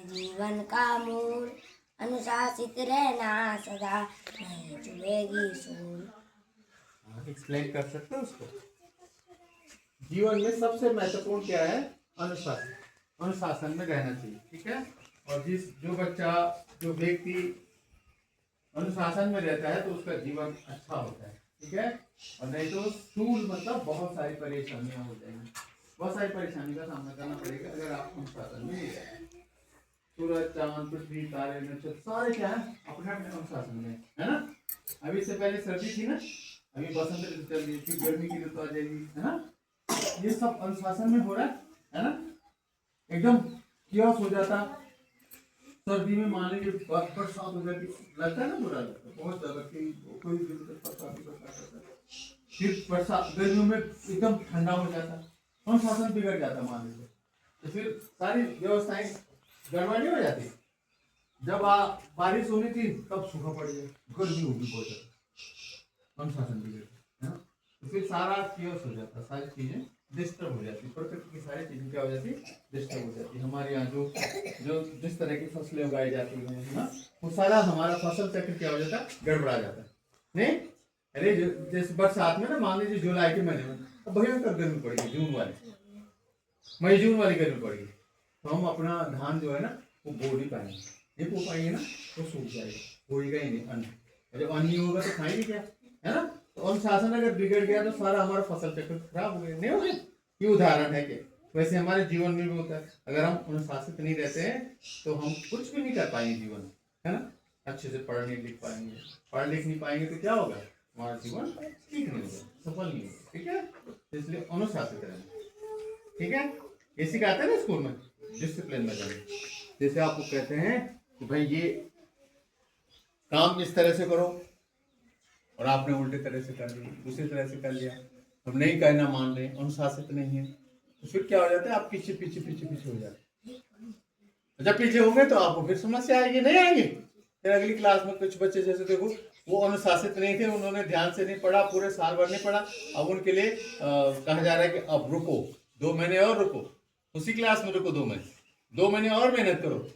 जीवन का मूल, अनुशासित रहना सदा, नहीं चुभेगी सूल। एक्सप्लेन कर सकते हो उसको। जीवन में सबसे महत्वपूर्ण क्या है? अनुशासन। अनुशासन में रहना चाहिए, ठीक है। और जो बच्चा, जो व्यक्ति अनुशासन में रहता है तो उसका जीवन अच्छा होता है, ठीक है। और नहीं तो स्थूल मतलब बहुत सारी परेशानियां हो जाएंगी, बहुत सारी परेशानी का सामना करना पड़ेगा अगर आप अनुशासन में नहीं रहें। सूरज, चांद, पृथ्वी, तारे, नक्षत्र सारे क्या है? अपने अपने अनुशासन में, है ना। अभी इससे पहले सर्दी थी ना, अभी बसंत ऋतु चल रही, फिर गर्मी की ऋतु आ जाएगी, है ना। ये सब अनुशासन में हो रहा है ना। एकदम कियोस हो जाता। सर्दी में मान लीजिए बरसात हो जाती, लगता है ना, बुरा लगता है बहुत ज्यादा कि कोई बरसात। फिर बरसात, गर्मियों में एकदम ठंडा हो जाता, अनुशासन बिगड़ जाता मान लीजिए, तो फिर सारी व्यवस्थाएं गड़बड़ी हो जाती। जब बारिश होनी थी तब सूखा पड़ गया, गर्मी होगी बहुत ज्यादा, अनुशासन बिगड़ गया, है ना। तो फिर सारा कियोस हो जाता, सारी चीजें डिस्टर्ब हो जाती, प्रकृति की सारी चीजें क्या हो जाती? डिस्टर्ब हो जाती। हमारे यहाँ जो जो जिस तरह की फसलें उगाई जाती हैं, है ना, वो सारा हमारा फसल चक्र क्या हो जाता? गड़बड़ा जाता नहीं। अरे जैसे बरसात में ना, मान लीजिए जुलाई के महीने में अब भयंकर गर्मी पड़ेगी, जून वाली, मई जून वाली गर्मी पड़ेगी, तो हम अपना धान जो है ना वो बो नहीं पाएंगे, नहीं बो पाएंगे ना तो सूख जाएगा, होएगा ही नहीं अन्न। जब अन्न नहीं होगा तो खाएंगे क्या, है ना। तो अनुशासन अगर बिगड़ गया तो सारा हमारा फसल चक्र खराब हो गया, नहीं हो गया। ये उदाहरण है कि वैसे हमारे जीवन में भी होता है, अगर हम अनुशासित नहीं रहते हैं तो हम कुछ भी नहीं कर पाएंगे जीवन में, है ना। अच्छे से पढ़ नहीं लिख पाएंगे, पढ़ लिख नहीं पाएंगे तो क्या होगा? हमारा जीवन ठीक नहीं होगा, सफल नहीं होगा, ठीक है। इसलिए अनुशासित रहना, ठीक है। ये सिखाते हैं ना स्कूल में, डिसिप्लिन में रहना। जैसे आपको कहते हैं कि भाई ये काम इस तरह से करो और आपने उल्टे तरह से कर लिया, दूसरी तरह से कर लिया, अब नहीं कहना मान रहे, अनुशासित नहीं है, तो फिर क्या हो जाता है? आप पीछे पीछे पीछे पीछे हो जाते हैं। जब पीछे होंगे तो आपको फिर समस्या आएगी, नहीं आएगी। फिर अगली क्लास में कुछ बच्चे जैसे देखो, वो अनुशासित नहीं थे, उन्होंने ध्यान से नहीं पढ़ा, पूरे साल भर नहीं पढ़ा, अब उनके लिए कहा जा रहा है कि अब रुको 2 महीने और रुको, उसी क्लास में रुको 2 महीने, 2 महीने और मेहनत करो,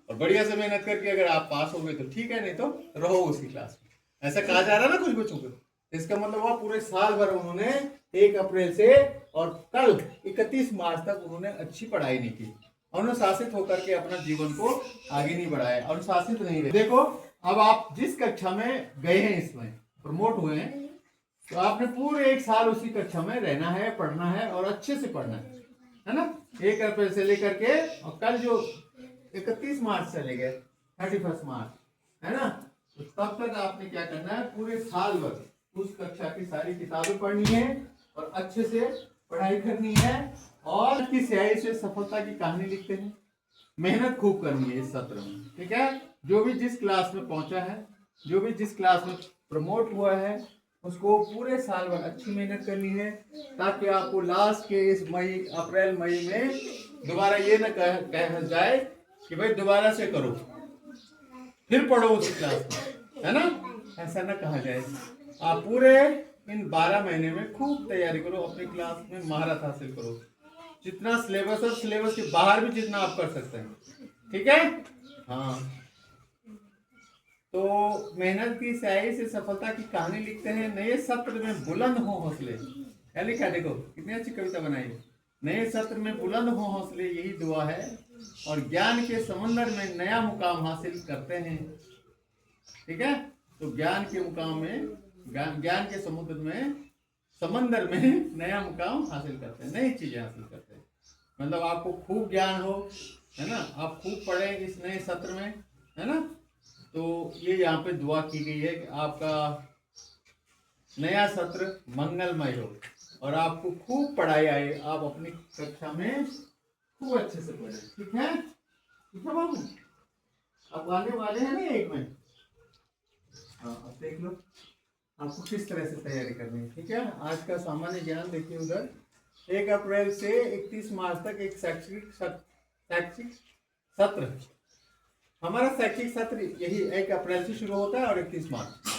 और बढ़िया से मेहनत करके अगर आप पास हो गए तो ठीक है, नहीं तो रहो उसी क्लास में। ऐसा कहा जा रहा है ना कुछ बच्चों को। इसका मतलब हुआ पूरे साल भर उन्होंने 1 अप्रैल से और कल 31 मार्च तक उन्होंने अच्छी पढ़ाई नहीं की, अनुशासित होकर के अपना जीवन को आगे नहीं बढ़ाया, अनुशासित नहीं रहे। देखो अब आप जिस कक्षा में गए हैं, इसमें प्रमोट हुए हैं, तो आपने पूरे 1 साल उसी कक्षा में रहना है, पढ़ना है और अच्छे से पढ़ना है ना। 1 अप्रैल से लेकर के और कल जो 31 मार्च चले गए, 31 मार्च, है ना, तो तब तक आपने क्या करना है? पूरे साल भर उस कक्षा की सारी किताबें पढ़नी है और अच्छे से पढ़ाई करनी है, और की स्याही से सफलता की कहानी लिखते हैं। मेहनत खूब करनी है इस सत्र में, ठीक है। जो भी जिस क्लास में पहुंचा है, जो भी जिस क्लास में प्रमोट हुआ है, उसको पूरे साल भर अच्छी मेहनत करनी है, ताकि आपको लास्ट के इस अप्रैल मई में दोबारा ये न कह जाए कि भाई दोबारा से करो, फिर पढ़ो उसी क्लास में, है ना। ऐसा ना कहा जाए। आप पूरे इन 12 महीने में खूब तैयारी करो, अपनी क्लास में महारत हासिल करो, जितना सिलेबस और सिलेबस के बाहर भी जितना आप कर सकते हैं, ठीक है। हाँ, तो मेहनत की स्याही से सफलता की कहानी लिखते हैं, नए सत्र में बुलंद हो हौसले। क्या लिखा देखो, कितनी अच्छी कविता बनाई। नए सत्र में बुलंद हो हौसले, यही दुआ है, और ज्ञान के समंदर में नया मुकाम हासिल करते हैं, ठीक है। तो ज्ञान के मुकाम में, ज्ञान के समुद्र में, समंदर में नया मुकाम हासिल करते हैं, नई चीजें हासिल करते हैं। मतलब आपको खूब ज्ञान हो, है ना, आप खूब पढ़ें इस नए सत्र में, है ना। तो ये यहाँ पे दुआ की गई है कि आपका नया सत्र मंगलमय हो और आपको खूब पढ़ाई आए, आप अपनी कक्षा में खूब अच्छे से पढ़े, ठीक है। ठीक है बाबू, अब आने वाले हैं ना 1 महीने। हाँ, अब देख लो आपको किस तरह से तैयारी करनी है, ठीक है। आज का सामान्य ज्ञान देखिए उधर, 1 अप्रैल से 31 मार्च तक एक शैक्षिक सत्र, हमारा शैक्षिक सत्र यही 1 अप्रैल से शुरू होता है और 31 मार्च,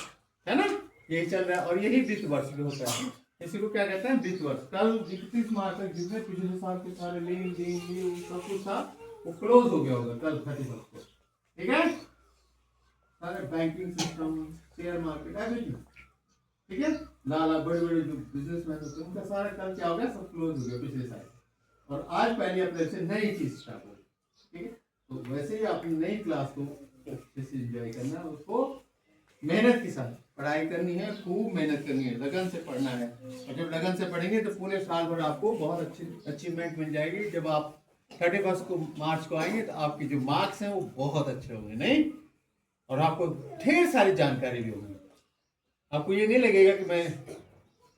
है ना, यही चल रहा है। और यही वित्त वर्ष भी होता है, इसी को क्या कहते हैं? वित्त वर्ष। कल 31 मार्च तक जितने पिछले साल के सारे लेन देन सब कुछ था, वो क्लोज हो गया होगा कल 31 को, ठीक है। सारे banking system, share market, everything, ठीक है। लाला बड़े बड़े जो बिजनेसमैन होते हैं उनका सारा कल क्या हो गया, सब क्लोज हो गया पिछले साल। और आज 1 अप्रैल से नई चीज स्टार्ट हो गई, ठीक है। तो वैसे ही अपनी नई क्लास को अच्छे से एंजॉय करना है, उसको मेहनत के साथ पढ़ाई करनी है, खूब मेहनत करनी है, लगन से पढ़ना है। और जब लगन से पढ़ेंगे तो पूरे साल भर आपको बहुत अच्छी अचीवमेंट मिल जाएगी। जब आप 31 को मार्च को आएंगे तो आपके जो मार्क्स हैं वो बहुत अच्छे होंगे, नहीं, और आपको ढेर सारी जानकारी भी होगी। आपको ये नहीं लगेगा कि मैं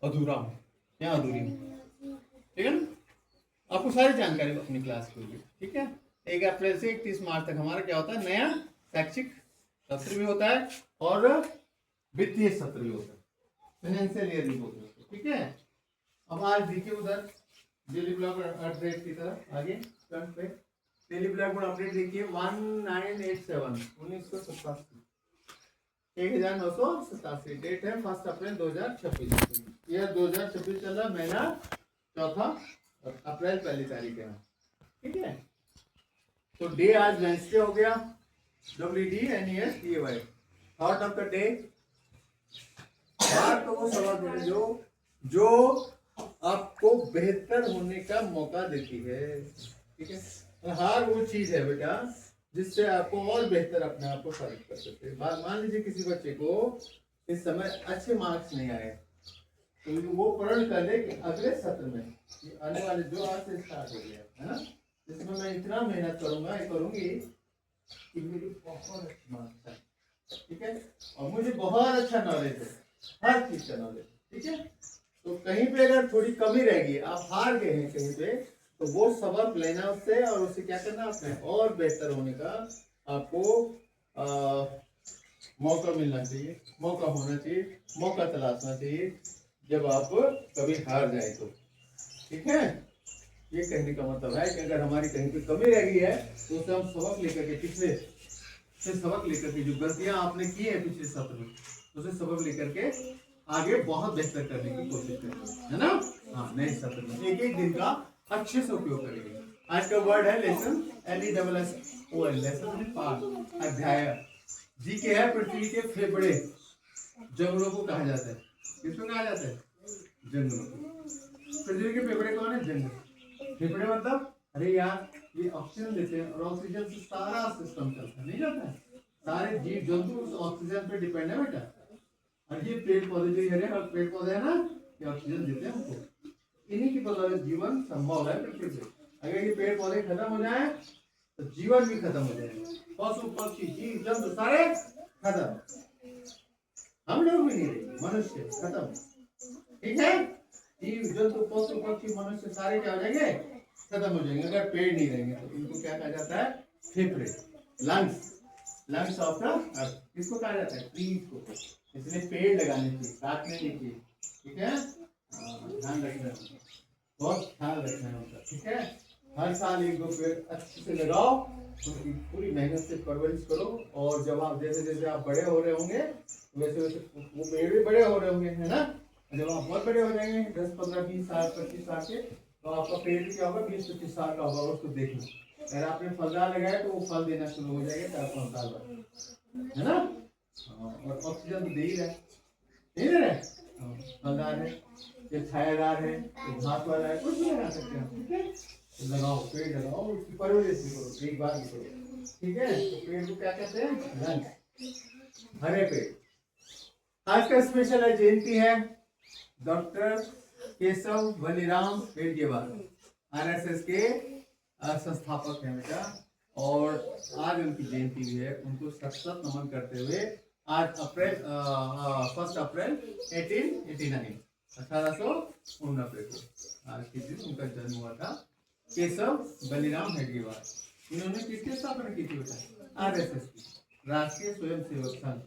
अधूरा हूँ या अधूरी हूँ, ठीक है ना। आपको सारी जानकारी अपनी क्लास की होगी, ठीक है। 1 अप्रैल से 31 मार्च तक हमारा क्या होता है, नया शैक्षिक सत्र भी होता है और वित्तीय सत्र भी होता है, फाइनेंशियल ईयर भी होता है, ठीक है। अब आज देखिए उधर डेली ब्लॉग अपडेट की तरफ आगे फ्रंट पे डेली ब्लॉग अपडेट देखिए 1987 1987 1987 डेट है 1 अप्रैल 2026। यह 2026 चल रहा, महीना चौथा, अप्रैल 1 तारीख है, ठीक है। तो डे आज वेंसडे हो गया, WDNESDAY। Thought of the day, बात तो वो सबक है जो आपको बेहतर होने का मौका देती है, ठीक है। हार वो चीज है बेटा जिससे आपको और बेहतर अपने आप को साबित कर सकते हैं। मान लीजिए किसी बच्चे को इस समय अच्छे मार्क्स नहीं आए, तो वो प्रण कर ले कि अगले सत्र में आने वाले जो आज से स्टार्ट हो गया है ना, जिसमें मैं इतना मेहनत करूंगा, ये करूंगी कि मेरी बहुत अच्छी मार्क्स है, ठीक है, और मुझे बहुत अच्छा नॉलेज है, हर चीज का नॉलेज, ठीक है। तो कहीं पे अगर थोड़ी कमी रहेगी, आप हार गए हैं कहीं पे, तो वो सबक लेना उससे और उससे क्या करना, अपने और बेहतर होने का आपको मौका मिलना चाहिए, मौका होना चाहिए, मौका तलाशना चाहिए जब आप कभी हार जाए तो, ठीक है। ये कहने का मतलब है कि अगर हमारी कहीं पे कमी रह गई है तो उसे हम सबक लेकर के, पिछले से सबक लेकर के, जो गलतियां आपने की है पिछले सत्र में, उसे सबक लेकर के आगे बहुत बेहतर करने की कोशिश करेंगे, है ना। हाँ, नए सत्र में एक एक दिन का अच्छे से उपयोग करेंगे। आज का वर्ड है लेसन, LESSON, लेसन पाठ, अध्याय। जी के है पृथ्वी के फेफड़े, जंगलों को कहा जाता है। किसको कहा जाता है, जंगलों को। पृथ्वी के फेफड़े कौन है, जंगल। फेफड़े मतलब, अरे यार ये ऑक्सीजन देते हैं और ऑक्सीजन से सारा सिस्टम चलता है, नहीं जाता है। सारे जीव जंतु उस ऑक्सीजन पे डिपेंड है बेटा। और ये पेड़ पौधे जो हरे पेड़ पौधे है ना, ये ऑक्सीजन देते हैं हमको, इन्हीं की बदौलत जीवन संभव है पृथ्वी पे। अगर ये पेड़ पौधे खत्म हो जाए तो जीवन भी खत्म हो जाएगा, पशु पक्षी जीव जंतु सारे खत्म, हम लोग भी नहीं रहेंगे, मनुष्य खत्म, ठीक है। जीव जंतु पशु पक्षी मनुष्य सारे क्या हो जाएंगे, खत्म हो जाएंगे अगर पेड़ नहीं रहेंगे। तो इनको क्या कहा जाता है, फेफड़े, lungs, lungs of the earth, किसको कहा जाता है, ट्रीज को। इसलिए पेड़ लगाने चाहिए, काटने नहीं चाहिए, ठीक है। ध्यान रखना, बहुत ख्याल रखना है उनका, ठीक है। हर साल 1-2 पेड़ अच्छे से लगाओ, उनकी पूरी मेहनत से परवरिश करो, और जब आप जैसे जैसे आप बड़े हो रहे होंगे वैसे वैसे वो पेड़ भी बड़े हो रहे होंगे, है ना। जब आप बहुत बड़े हो जाएंगे 10, 15, 20 साल 25 साल के, तो आपका पेड़ भी क्या होगा, 20-25 साल का होगा, उसको देखना। अगर आपने फलदार लगाया तो वो फल देना शुरू हो जाएगा 4-5 साल बाद, है ना। और ऑक्सीजन तो दे ही रहा है, नहीं दे रहा, फलदार है या छायादार है, घास वाला है, कुछ भी लगा सकते हैं, ठीक है। तो लगाओ, पेड़ लगाओ, उसकी परवरिश भी करो, एक बार भी करो, ठीक है। तो पेड़ को क्या कहते हैं, रंग, हरे पेड़। आज का स्पेशल है, जयंती है डॉक्टर केशव बलिराम हेडगेवार, RSS के संस्थापक हैं बेटा, और आज उनकी जयंती भी है। उनको सत नमन करते हुए आज 1 अप्रैल 1889 1889 को आज के दिन उनका जन्म हुआ था, केशव बलिराम हेडगेवार। इन्होंने किसकी स्थापना की थी बेटा, RSS की, राष्ट्रीय स्वयंसेवक संघ,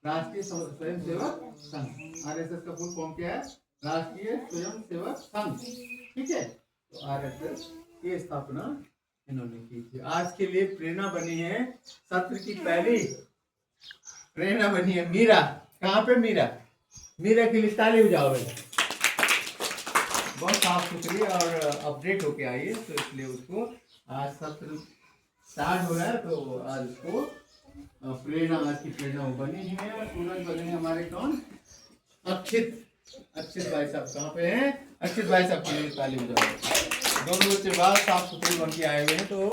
राष्ट्रीय स्वयंसेवक संघ। RSS का फुल फॉर्म क्या है, राष्ट्रीय स्वयंसेवक संघ, ठीक है। तो RSS की स्थापना इन्होंने की थी। आज के लिए प्रेरणा बनी है, सत्र की पहली प्रेरणा बनी है मीरा। कहाँ पे मीरा, मीरा के लिए ताली बजाओ भाई। बहुत साफ सुथरी और अपडेट होके आई है, तो इसलिए उसको आज सत्र स्टार्ट हो रहा है। तो आज इसको प्रेरणा, आज की प्रेरणा वो बनी हुई है। स्टूडेंट बनेंगे हमारे कौन? अक्षित। अक्षित भाई साहब कहाँ पे हैं? अक्षित भाई साहब के लिए ताली बजाओ। दोनों बच्चे बाहर साफ सुथरे बन के आए हुए हैं। तो